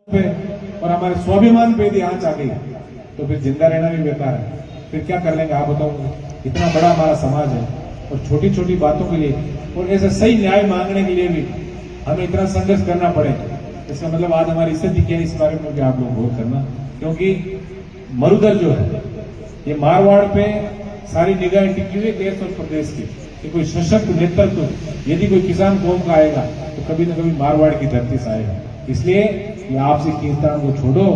पे और हमारे स्वाभिमान पे यदि आंच आ गई तो फिर जिंदा रहना भी बेकार है। फिर क्या कर लेंगे आप बताओ। इतना बड़ा हमारा समाज है और छोटी छोटी बातों के लिए और ऐसे सही न्याय मांगने के लिए भी हमें इतना संघर्ष करना पड़े। इसका मतलब आज हमारी स्थिति क्या है, इस बारे में भी आप लोग गौर करना। क्योंकि मरुधर जो है ये मारवाड़ पे सारी निगाहें टिकी हुई देश और प्रदेश की कि कोई सशक्त नेतृत्व यदि कोई किसान कौम का आएगा तो कभी न कभी मारवाड़ की धरती से आएगा। इसलिए ये आपसी खींचतान को छोड़ो।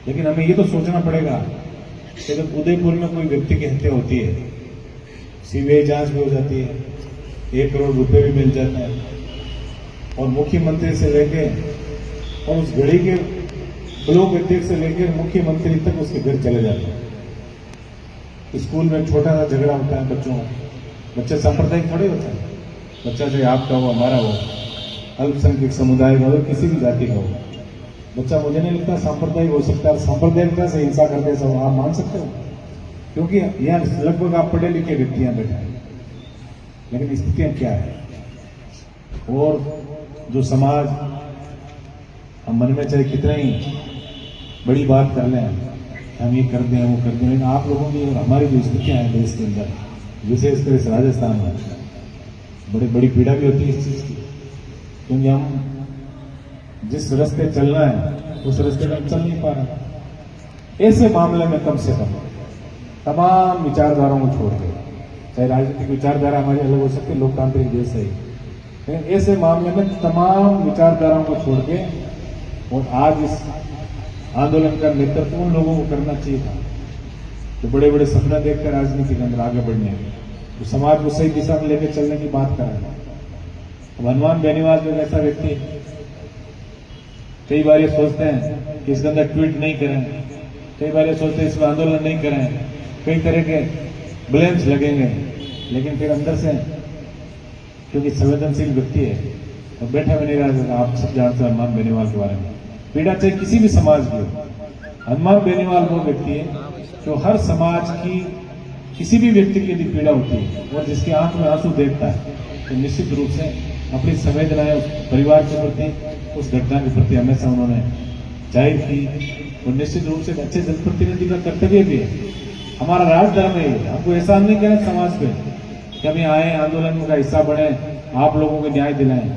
लेकिन हमें ये तो सोचना पड़ेगा कि जब उदयपुर में कोई व्यक्ति की हत्या होती है, सीबीआई जांच भी हो जाती है, 1 करोड़ रुपए भी मिल जाते हैं और मुख्यमंत्री से लेके और उस घड़ी के ब्लॉक अध्यक्ष से लेकर मुख्यमंत्री तक उसके घर चले जाते हैं। स्कूल में छोटा सा झगड़ा होता है बच्चों, बच्चे सांप्रदायिक थोड़े होते हैं। बच्चा चाहे आपका हो, हमारा हो, अल्पसंख्यक समुदाय का हो, किसी भी जाति का हो, बच्चा मुझे नहीं लगता सांप्रदायिक हो सकता है। सांप्रदायिकता से हिंसा करते सब आप मान सकते हो, क्योंकि यहाँ लगभग आप पढ़े लिखे व्यक्ति यहाँ बैठे हैं। लेकिन स्थितियां क्या है और जो समाज हम मन में चाहे कितना ही बड़ी बात कर लें, हम ये कर दें वो कर दें, लेकिन आप लोगों की और हमारी जो स्थितियां हैं देश के अंदर, विशेषकर इस राजस्थान में बड़ी बड़ी पीड़ा भी होती है इस चीज की। क्योंकि हम जिस रास्ते चलना है उस रास्ते में हम चल नहीं पा रहे। ऐसे मामले में कम से कम तमाम विचारधाराओं को छोड़ के, चाहे राजनीतिक विचारधारा हमारी अलग हो सकती है, लोकतांत्रिक देश है, लेकिन ऐसे मामले में तमाम विचारधाराओं को छोड़ के और आज इस आंदोलन का नेतृत्व उन लोगों को करना चाहिए था जो बड़े बड़े सपना देखकर राजनीति के अंदर आगे बढ़ने, तो समाज को सही दिशा में लेकर चलने की बात कर रहे हैं। अब हनुमान बेनीवाल जो ऐसा व्यक्ति कई बार ये सोचते हैं कि इसके अंदर ट्वीट नहीं करें, कई बार ये सोचते हैं इसमें आंदोलन नहीं करें, कई तरह के ब्लेम्स लगेंगे, लेकिन फिर अंदर से क्योंकि संवेदनशील व्यक्ति है और बैठा भी नहीं रहा। आप सब जानते हैं हनुमान बेनीवाल के बारे में। पीड़ा चाहे किसी भी समाज की हो, हनुमान बेनीवाल वो व्यक्ति है जो हर समाज की किसी भी व्यक्ति की यदि पीड़ा होती है और जिसकी आंख में आंसू देखता है तो निश्चित रूप से अपनी संवेदनाएं उस परिवार के प्रति, उस घटना के प्रति हमेशा उन्होंने जाहिर की। और निश्चित रूप से अच्छे जनप्रतिनिधि का कर्तव्य भी है, हमारा राजधर्म है। हमको एहसान नहीं करें समाज पे कि हम आए आंदोलन का हिस्सा बने, आप लोगों को न्याय दिलाएं।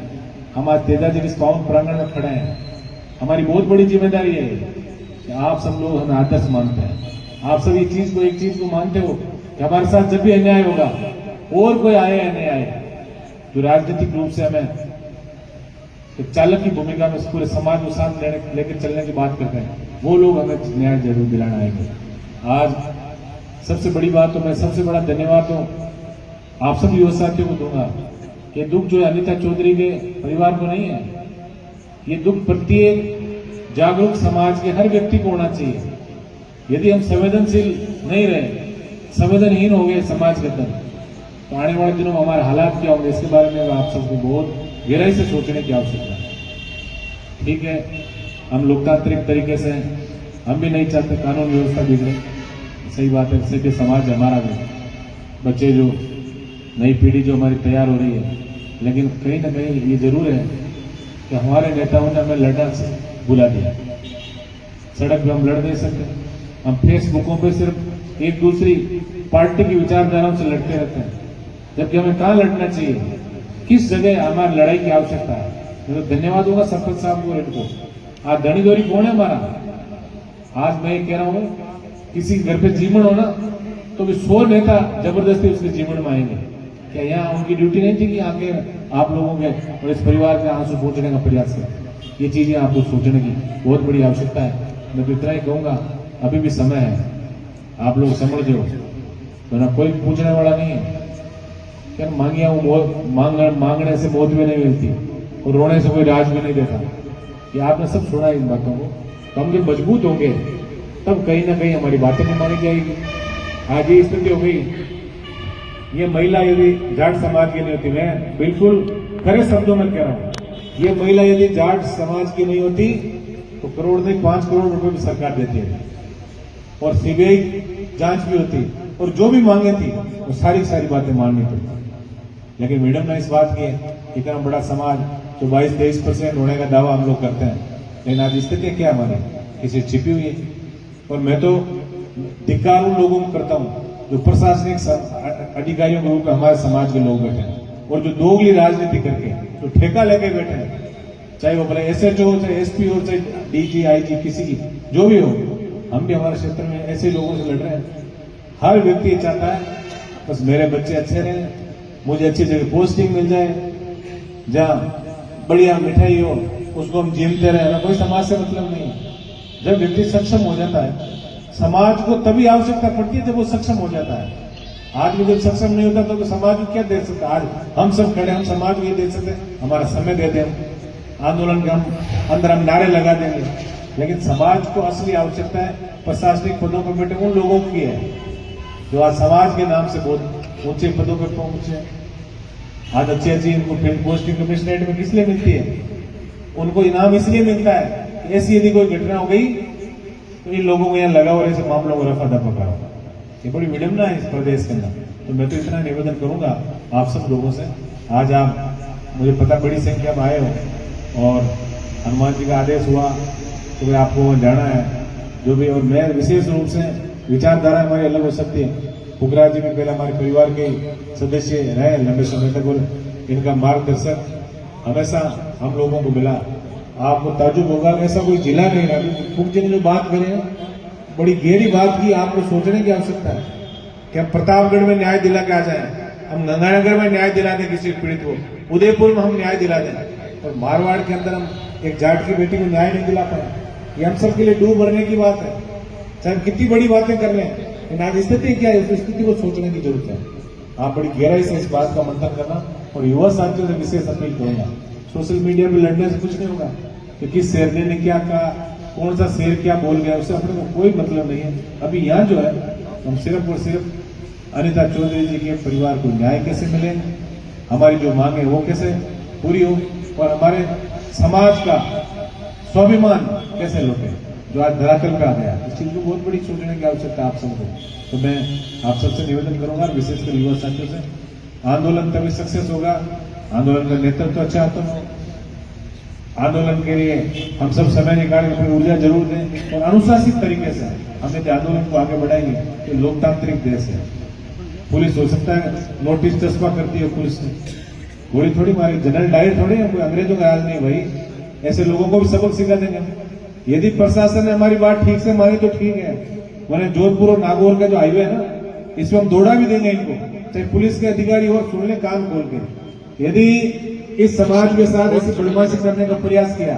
हम आज तेजाजी के पावन प्रांगण में खड़े हैं, हमारी बहुत बड़ी जिम्मेदारी है कि आप सब लोग हमें आदर्श मानते हैं, आप सब एक चीज को मानते हो कि हमारे साथ जब भी अन्याय होगा और कोई आए या नहीं आए, जो राजनीतिक रूप से हमें एक चालक की भूमिका में पूरे समाज को साथ लेकर चलने की बात करते हैं, वो लोग हमें न्याय जरूर दिलाना आएंगे। आज सबसे बड़ी बात तो मैं सबसे बड़ा धन्यवाद तो आप सब युवा साथियों को दूंगा। ये दुख जो है अनिता चौधरी के परिवार को नहीं है, ये दुख प्रत्येक जागरूक समाज के हर व्यक्ति को होना चाहिए। यदि हम संवेदनशील नहीं रहे, संवेदनहीन हो गए समाज के अंदर, तो आने वाले दिनों में हमारे हालात क्या होंगे, इसके बारे में आप सबको बहुत गहराई से सोचने की आवश्यकता है। ठीक है, हम लोकतांत्रिक तरीके से हम भी नहीं चाहते कानून व्यवस्था बिगड़े, सही बात है। इससे भी समाज हमारा भी, बच्चे जो नई पीढ़ी जो हमारी तैयार हो रही है, लेकिन कहीं ना कहीं ये जरूर है कि हमारे नेताओं ने हमें लड़ना से बुला दिया। सड़क पे हम लड़ नहीं सकते, हम फेसबुकों पे सिर्फ एक दूसरी पार्टी की विचारधाराओं से लड़ते रहते हैं, जबकि हमें कहाँ लड़ना चाहिए, किस जगह हमारी लड़ाई की आवश्यकता है। तो धन्यवाद होगा सरपंच साहब को, इनको। आज धनी दौरी कौन है हमारा? आज मैं कह रहा हूं, किसी घर पे जीवन हो ना तो भी 100 नेता जबरदस्ती उसके जीवन में आएंगे। क्या यहाँ उनकी ड्यूटी नहीं थी कि आके आप लोगों के और इस परिवार के आंसू पहुंचने का प्रयास करें? ये चीजें आपको सोचने की बहुत बड़ी आवश्यकता है। मैं तो इतना ही कहूंगा, अभी भी समय है, आप लोग समझ लो, वरना कोई पूछने वाला नहीं है। क्या मांगिया मांगने से मौत भी नहीं मिलती और रोने से कोई राज भी नहीं देता। ये आपने सब सुना इन बातों को। तो हम जब मजबूत होंगे तब कहीं ना कहीं हमारी बातें नहीं मानी जाएगी। आज ये स्थिति हो गई, ये महिला यदि जाट समाज की नहीं होती, मैं बिल्कुल खरे शब्दों में कह रहा हूं, ये महिला यदि जाट समाज की नहीं होती तो करोड़ नहीं 5 करोड़ रुपए भी सरकार देती है और सीबीआई जांच भी होती और जो भी मांगे थी वो सारी बातें माननी पड़ती। लेकिन मैडम ने इस बात की है, इतना बड़ा समाज जो 22-23% होने का दावा हम लोग करते हैं, लेकिन आज स्थिति क्या हमारी किसी छिपी हुई है। और मैं तो धिक्कार उन लोगों को करता हूँ जो प्रशासनिक अधिकारियों के रूप में हमारे समाज के लोग बैठे हैं और जो दोगली राजनीति करके जो ठेका लेके बैठे हैं, चाहे वो भले SHO हो, चाहे SP हो, चाहे DG IG किसी की जो भी हो, हम भी हमारे क्षेत्र में ऐसे लोगों से लड़ रहे हैं। हर व्यक्ति चाहता है बस मेरे बच्चे अच्छे रहें, मुझे अच्छी जगह पोस्टिंग मिल जाए, जहाँ बढ़िया मिठाई हो उसको हम जीमते रहे, कोई समाज से मतलब नहीं है। जब व्यक्ति सक्षम हो जाता है, समाज को तभी आवश्यकता पड़ती है जब वो सक्षम हो जाता है। आज भी जब सक्षम नहीं होता तो समाज को क्या दे सकता। आज हम सब खड़े, हम समाज को ये दे सकते, हमारा समय दे दें, आंदोलन के हम अंदर हम नारे लगा देंगे, लेकिन समाज को असली आवश्यकता है प्रशासनिक पदों पर बैठे उन लोगों की है जो आज समाज के नाम से बहुत ऊंचे पदों पर पहुंचे। आज अच्छी अच्छी इनको फील्ड पोस्टिंग कमिश्नरेट में किस लिए मिलती है? उनको इनाम इसलिए मिलता है कि ऐसी यदि कोई घटना हो गई तो इन लोगों को यहाँ लगा और ऐसे मामलों को रफा दफा करो। ये बड़ी विडंबना है इस प्रदेश के अंदर। तो मैं तो इतना निवेदन करूंगा आप सब लोगों से, आज आप मुझे पता बड़ी संख्या में आए हो और हनुमान जी का आदेश हुआ तो भाई आपको वहाँ जाना है जो भी। और मैं विशेष रूप से विचारधारा हमारी अलग हो सकती है, पुखराज जी भी पहले हमारे परिवार के सदस्य रहे लंबे समय तक और इनका मार्गदर्शक हमेशा हम लोगों को मिला। आपको ताजुब होगा, ऐसा कोई जिला नहीं रहा। मुख जी ने जो बात करी है बड़ी गहरी बात की, आपको सोचने की आवश्यकता है कि हम प्रतापगढ़ में न्याय दिला के आ जाए, हम गंगानगर में न्याय दिला दें किसी पीड़ित को, उदयपुर में हम न्याय दिला दें, और मारवाड़ के अंदर हम एक जाट की बेटी को न्याय नहीं दिला पाए। ये हम सबके लिए डूब भरने की बात है, चाहे हम कितनी बड़ी बातें कर रहे हैं, लेकिन आज स्थिति क्या है उस स्थिति को सोचने की जरूरत है। आप बड़ी गहराई से इस बात का मंथन करना। और युवा साथियों से विशेष अपील करूंगा, सोशल मीडिया पे लड़ने से कुछ नहीं होगा कि किस शेरनी ने क्या कहा, कौन सा शेर क्या बोल गया, उससे अपने को कोई मतलब नहीं है। अभी यहाँ जो है हम सिर्फ और सिर्फ अनिता चौधरी जी के परिवार को न्याय कैसे मिले, हमारी जो मांगे वो कैसे पूरी हो, और हमारे समाज का स्वाभिमान कैसे लौटे जो आज धरातल पे आ गया। इस चीज को बहुत बड़ी सोचने की आवश्यकता आप सबको। तो मैं आप सबसे निवेदन करूंगा, विशेषकर युवा साथियों से, आंदोलन तभी सक्सेस होगा, आंदोलन का नेतृत्व अच्छा हाथों में, आंदोलन के लिए हम सब समय निकालें, अपनी ऊर्जा जरूर दें और अनुशासित तरीके से हम यदि आंदोलन को आगे बढ़ाएंगे तो लोकतांत्रिक देश है। पुलिस हो सकता है नोटिस चस्पा करती है, पुलिस ने गोली थोड़ी मारी, जनरल डायर थोड़ी है, कोई अंग्रेजों का राज नहीं भाई। ऐसे लोगों को भी सबक सिखा देंगे। यदि प्रशासन ने हमारी बात ठीक से मानी तो ठीक है, वरना जोधपुर और नागौर का जो हाईवे है ना, इसमें हम दौड़ा भी देंगे इनको, चाहे पुलिस के अधिकारी हो, सुन ले कान खोल के। यदि इस समाज के साथ ऐसी बदमाशी करने का प्रयास किया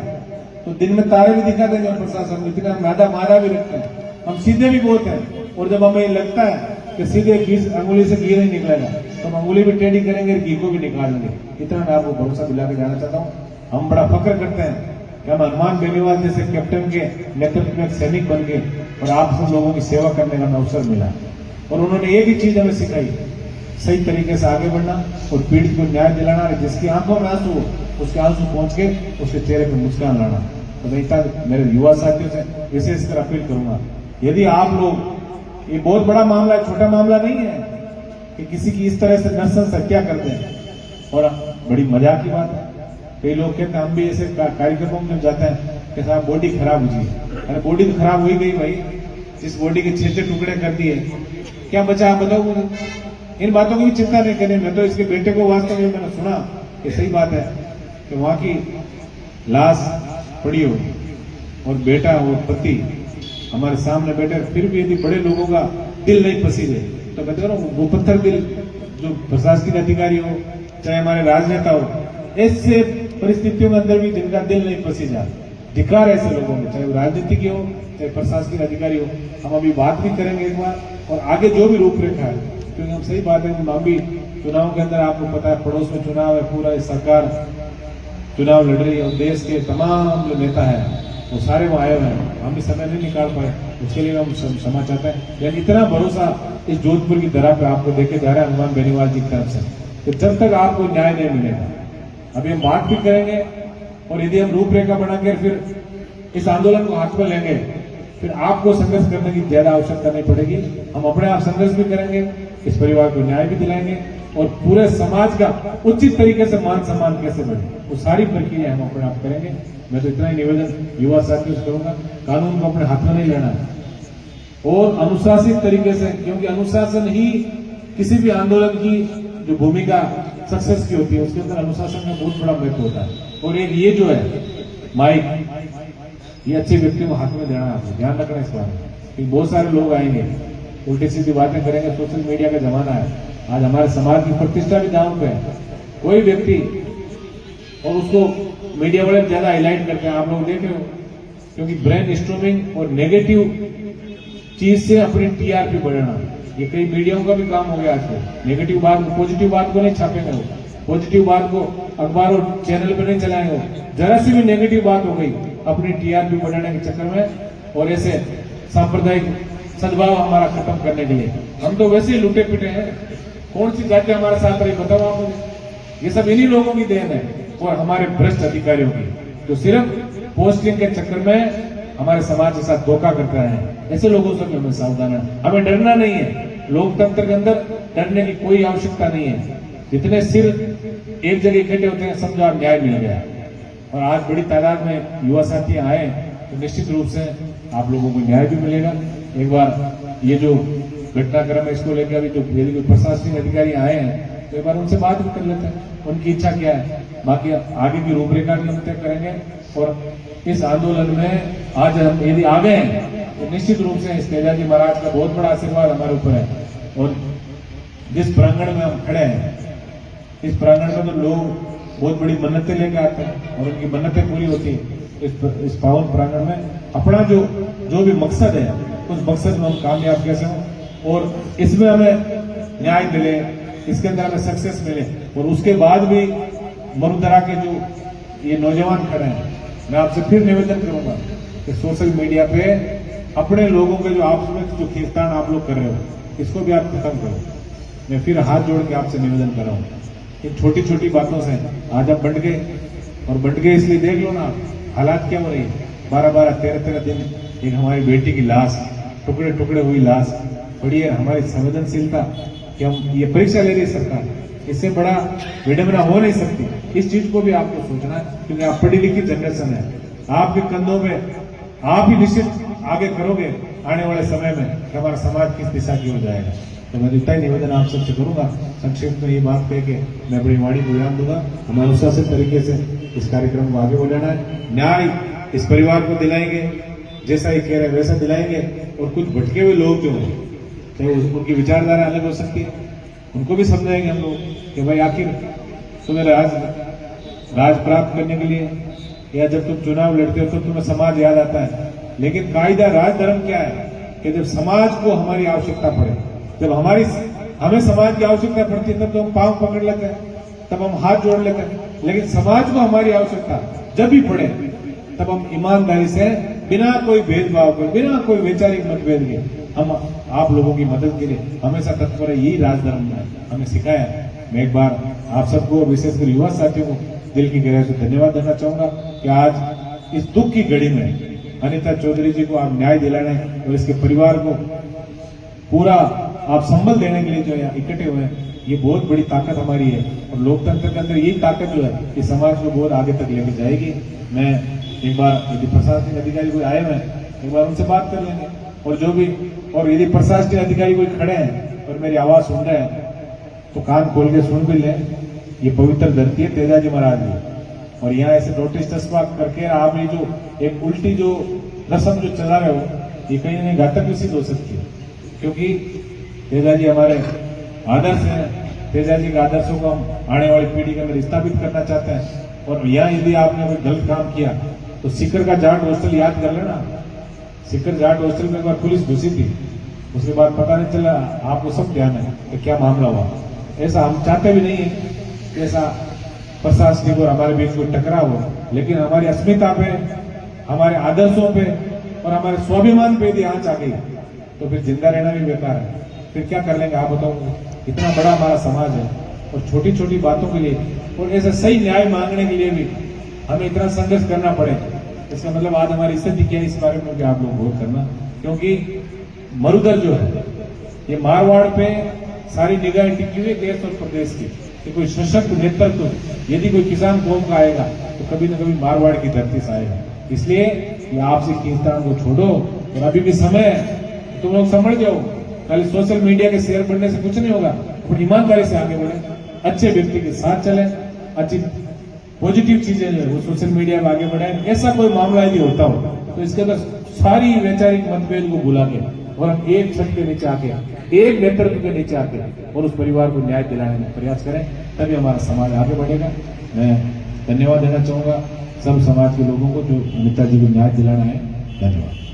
तो दिन में तारे भी दिखा देंगे प्रशासन, इतना मादा मारा भी रखते हैं, हम सीधे भी बहुत हैं। और जब हमें लगता है कि सीधे अंगुली से घी नहीं निकलेगा तो हम अंगुली भी टेढ़ी करेंगे, घी को भी निकाल लेंगे। इतना मैं आपको भरोसा दिला के जाना चाहता हूँ। हम बड़ा फक्र करते हैं कि हम हनुमान बेनीवाल जैसे कैप्टन के नेतृत्व में सैनिक बन गए और आप सब लोगों की सेवा करने का अवसर मिला। और उन्होंने एक ही चीज हमें सिखाई, सही तरीके से आगे बढ़ना और पीड़ित को न्याय दिलाना, जिसकी आंखों में आंसू हो उसके आंसू पहुंच के उसके चेहरे पर मुस्कान लाना। तो मैं इतना मेरे युवा साथियों से विशेषकर अपील करूंगा, यदि आप लोग, ये बहुत बड़ा मामला है, छोटा मामला नहीं है कि किसी की इस तरह से नरसंस हत्या करते हैं, और बड़ी मजाक की बात है। कई लोग कहते हैं, हम भी ऐसे कार्यक्रमों में जाते हैं कि साहब बॉडी खराब हुई है। अरे बॉडी तो खराब हो ही गई भाई, जिस बॉडी के 6 टुकड़े कर दिए क्या बचा आप बताओ मुझे। इन बातों की भी चिंता नहीं करें। मैं तो इसके बेटे को वास्तव में मैंने सुना कि सही बात है कि वहां की लाश पड़ी हो और बेटा और पति हमारे सामने बैठे, फिर भी यदि बड़े लोगों का दिल नहीं पसीजे तो मैं कह रहा हूँ वो पत्थर दिल जो प्रशासनिक अधिकारी हो चाहे हमारे राजनेता हो, ऐसे परिस्थितियों के अंदर भी जिनका दिल नहीं पसीजा, धिक्कार ऐसे लोगों में, चाहे वो राजनीतिक हो चाहे प्रशासनिक अधिकारी हो। हम अभी बात भी करेंगे एक बार, और आगे जो भी रूपरेखा है, क्योंकि हम सही बात है कि हम भी चुनाव के अंदर, आपको पता है पड़ोस में चुनाव है, पूरा सरकार चुनाव लड़ रही है और देश के तमाम जो नेता है वो सारे वो आए हुए हैं। हम भी समय नहीं निकाल पाए, उसके लिए हम क्षमा चाहते हैं। लेकिन इतना भरोसा इस जोधपुर की धरा पे आपको देके जा रहे हैं हनुमान बेनीवाल जी की तरफ से, तो जब तक आपको न्याय नहीं मिलेगा, अभी हम बात भी करेंगे और यदि हम रूपरेखा बनाकर फिर इस आंदोलन को हाथ में लेंगे, फिर आपको संघर्ष करने की ज्यादा आवश्यकता नहीं पड़ेगी। हम अपने आप संघर्ष भी करेंगे, इस परिवार को न्याय भी दिलाएंगे और पूरे समाज का उचित तरीके से मान सम्मान कैसे बढ़े वो सारी प्रक्रिया हम अपने आप करेंगे। मैं तो इतना ही निवेदन युवा साथियों से करूंगा, कानून को अपने हाथ में नहीं लेना है और अनुशासित तरीके से, क्योंकि अनुशासन ही किसी भी आंदोलन की जो भूमिका सक्सेस की होती है उसके अंदर अनुशासन का बहुत बड़ा महत्व होता है। और एक ये जो है माइक, ये अच्छे व्यक्तियों को हाथ में देना है, आपको ध्यान रखना है इस बारे में, क्योंकि बहुत सारे लोग आएंगे उल्टी सीधी बातें करेंगे। सोशल मीडिया का जमाना है, आज हमारे समाज की प्रतिष्ठा भी दांव पे है। कोई व्यक्ति और उसको मीडिया वाले ज्यादा हाईलाइट करते हैं, आप लोग देख रहे हो, क्योंकि ब्रेन स्ट्रोमिंग और नेगेटिव चीज से अपनी टीआरपी बढ़ाना, ये कई मीडियाओं का भी काम हो गया आजकल। नेगेटिव बात, पॉजिटिव बात को नहीं छापेंगे, पॉजिटिव बात को अखबार और चैनल पे नहीं चलाएंगे। जरा सी भी नेगेटिव बात हो गई अपनी टीआरपी बढ़ाने के चक्कर में और ऐसे सांप्रदायिक सद्भाव हमारा खत्म करने के लिए। हम तो वैसे ही लुटे पिटे हैं, कौन सी जाति हमारे साथ रही बताओ आप मुझे। ये सब इन्हीं लोगों की देन है और हमारे भ्रष्ट अधिकारियों की, जो सिर्फ पोस्टिंग के चक्कर में हमारे समाज के साथ धोखा करते हैं। ऐसे लोगों से भी हमें सावधान है, हमें डरना नहीं है। लोकतंत्र के अंदर डरने की कोई आवश्यकता नहीं है। जितने सिर एक जगह इकट्ठे होते हैं समझो आप न्याय मिल गया। और आज बड़ी तादाद में युवा साथी आए तो निश्चित रूप से आप लोगों को न्याय भी मिलेगा। एक बार ये जो घटनाक्रम है इसको लेकर अभी जो प्रशासनिक अधिकारी आए हैं तो एक बार उनसे बात भी कर लेते हैं, उनकी इच्छा क्या है। बाकी आगे की रूपरेखा भी हम तय करेंगे और इस आंदोलन में आज हम यदि आ गए हैं तो निश्चित रूप से इस तेजाजी महाराज का बहुत बड़ा आशीर्वाद हमारे ऊपर है। और जिस प्रांगण में हम खड़े हैं, इस प्रांगण में तो लोग बहुत बड़ी मन्नतें लेकर आते हैं और उनकी मन्नतें पूरी होती है। इस पावन प्रांगण में अपना जो भी मकसद है उस मकसद में हम कामयाब कैसे हों और इसमें हमें न्याय मिले, इसके अंदर हमें सक्सेस मिले। और उसके बाद भी मरुधरा के जो ये नौजवान खड़े हैं, मैं आपसे फिर निवेदन करूंगा कि सोशल मीडिया पे अपने लोगों के जो आपस में जो खींचतान आप लोग कर रहे हो इसको भी आप खत्म करो। मैं फिर हाथ जोड़ के आपसे निवेदन कर रहा हूँ, इन छोटी छोटी बातों से आज आप बंट गए और बंट गए इसलिए देख लो ना हालात क्या हो रही है। 12-12, 13-13 दिन एक हमारी बेटी की लाश, टुकड़े टुकड़े हुई लाश पड़ी है। हमारी संवेदनशीलता कि हम ये परीक्षा ले रही है सरकार, इससे बड़ा विडंबना हो नहीं सकती। इस चीज को भी आपको सोचना है, क्योंकि आप पढ़ी लिखी जनरेशन है, आपके कंधों पे आप ही निश्चित आगे करोगे आने वाले समय में कि हमारा समाज किस दिशा की ओर जाएगा। तो मैं इतना ही निवेदन आप सबसे करूंगा, संक्षेप में ये बात कह के मैं अपनी वाणी को विराम दूंगा। हमें अनुशासित तरीके से इस कार्यक्रम को आगे बढ़ाना है, न्याय इस परिवार को दिलाएंगे, जैसा ये कह रहे हैं वैसा दिलाएंगे। और कुछ भटके हुए लोग जो हैं, चाहे उनकी विचारधारा अलग हो सकती है, उनको भी समझाएंगे हम लोग कि भाई आखिर तुम्हें राज प्राप्त करने के लिए या जब तुम चुनाव लड़ते हो तो तुम्हें समाज याद आता है, लेकिन कायदा राज धर्म क्या है कि जब समाज को हमारी आवश्यकता पड़े, जब हमें समाज की आवश्यकता पड़ती है तब तो हम पांव पकड़ लेते हैं, तब हम हाथ जोड़ लेते हैं। लेकिन समाज को हमारी आवश्यकता जब भी पड़े तब हम ईमानदारी से बिना कोई भेदभाव के, बिना कोई वैचारिक मतभेद के हम आप लोगों की मदद के लिए हमेशा तत्पर है। यही राजधर्म ने हमें सिखाया है। मैं एक बार आप सबको, विशेषकर युवा साथियों को दिल की गहराई से धन्यवाद देना चाहूंगा कि आज इस दुख की घड़ी में अनिता चौधरी जी को आप न्याय दिलाने और इसके परिवार को पूरा आप संबल देने के लिए जो यहाँ इकट्ठे हुए हैं, ये बहुत बड़ी ताकत हमारी है। और लोकतंत्र के अंदर यही ताकत जो है इस समाज को बहुत आगे तक लेके जाएगी। मैं एक बार यदि प्रशासनिक अधिकारी कोई आए हुए हैं एक बार उनसे बात कर लेंगे, और जो भी और यदि प्रशासनिक अधिकारी कोई खड़े हैं और मेरी आवाज सुन रहे हैं तो कान खोल के सुन भी लें। ये पवित्र धरती है तेजाजी महाराज की, और यहाँ ऐसे नोटिस तस्मा करके आप ये जो एक उल्टी जो रस्म जो चला रहे हो ये कहीं ना कहीं घातक भी सिद्ध हो सकती है, क्योंकि तेजाजी हमारे आदर्श हैं। तेजाजी के आदर्शों को हम आने वाली पीढ़ी के अंदर स्थापित करना चाहते हैं। और यहाँ यदि आपने कोई गलत काम किया तो सीकर का जाट हॉस्टल याद कर लेना। सीकर जाट हॉस्टल में एक बार पुलिस घुसी थी, उसके बाद पता नहीं चला, आपको सब ध्यान है कि क्या मामला हुआ। ऐसा हम चाहते भी नहीं है कि ऐसा प्रशासनिक और हमारे बीच कोई टकराव हो, लेकिन हमारी अस्मिता पे, हमारे आदर्शों पे और हमारे स्वाभिमान पे यदि आंच आ गई तो फिर जिंदा रहना भी बेकार है। फिर क्या कर लेंगे आप बताओ। इतना बड़ा हमारा समाज है और छोटी छोटी बातों के लिए और ऐसे सही न्याय मांगने के लिए भी हमें इतना संघर्ष करना पड़े, इसका मतलब आज हमारी स्थिति क्या है इस बारे में आप लोग गौर करना। क्योंकि मरुधर जो है ये मारवाड़ पे सारी निगाहें टिकी हुई देश और प्रदेश की। कि कोई सशक्त नेतृत्व यदि कोई किसान कौम का आएगा तो कभी न कभी मारवाड़ की धरती से आएगा। इसलिए ये आपसी खींचतान को छोड़ो और अभी भी समय है, तुम लोग समझ जाओ। खाली सोशल मीडिया के शेयर बढ़ने से कुछ नहीं होगा, और ईमानदारी से आगे बढ़े, अच्छे व्यक्ति के साथ चले, अच्छी पॉजिटिव चीजें जो है वो सोशल मीडिया में आगे बढ़ाए। ऐसा कोई मामला यदि होता हो तो इसके अंदर सारी वैचारिक मतभेद को भुला के और हम एक छत के नीचे आके, एक नेतृत्व के नीचे आके और उस परिवार को न्याय दिलाने का प्रयास करें, तभी हमारा समाज आगे बढ़ेगा। मैं धन्यवाद देना चाहूंगा सब समाज के लोगों को जो नेताजी को न्याय दिलाना है। धन्यवाद।